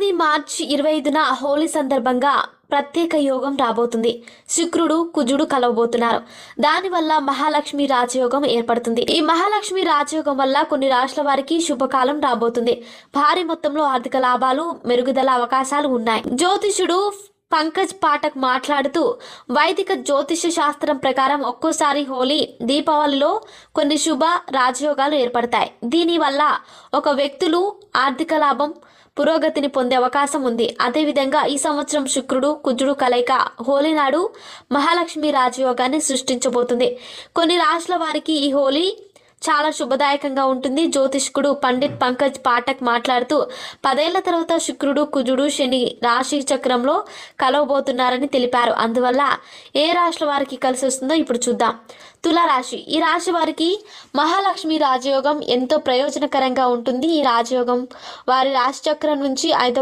ఏడాది మార్చి 25న హోలీ సందర్భంగా ప్రత్యేక యోగం రాబోతుంది. శుక్రుడు కుజుడు కలవబోతున్నారు. దానివల్ల మహాలక్ష్మి రాజయోగం ఏర్పడుతుంది. ఈ మహాలక్ష్మి రాజయోగం వల్ల కొన్ని రాష్ట్రాల వారికి శుభకాలం రాబోతుంది. భారీ మొత్తంలో ఆర్థిక లాభాలు, మెరుగుదల అవకాశాలు ఉన్నాయి. జ్యోతిషుడు పంకజ్ పాఠక్ మాట్లాడుతూ, వైదిక జ్యోతిష శాస్త్రం ప్రకారం ఒక్కోసారి హోలీ, దీపావళిలో కొన్ని శుభ రాజయోగాలు ఏర్పడతాయి. దీనివల్ల ఒక వ్యక్తులు ఆర్థిక లాభం, పురోగతిని పొందే అవకాశం ఉంది. అదేవిధంగా ఈ సంవత్సరం శుక్రుడు కుజుడు కలయిక హోలీ నాడు మహాలక్ష్మి రాజయోగాన్ని సృష్టించబోతుంది. కొన్ని రాశుల వారికి ఈ హోలీ చాలా శుభదాయకంగా ఉంటుంది. జ్యోతిష్కుడు పండిత్ పంకజ్ పాఠక్ మాట్లాడుతూ, 10 ఏళ్ల తర్వాత శుక్రుడు కుజుడు శని రాశి చక్రంలో కలవబోతున్నారని తెలిపారు. అందువల్ల ఏ రాశుల వారికి కలిసి వస్తుందో ఇప్పుడు చూద్దాం. తులారాశి. ఈ రాశి వారికి మహాలక్ష్మి రాజయోగం ఎంతో ప్రయోజనకరంగా ఉంటుంది. ఈ రాజయోగం వారి రాశి చక్రం నుంచి 5వ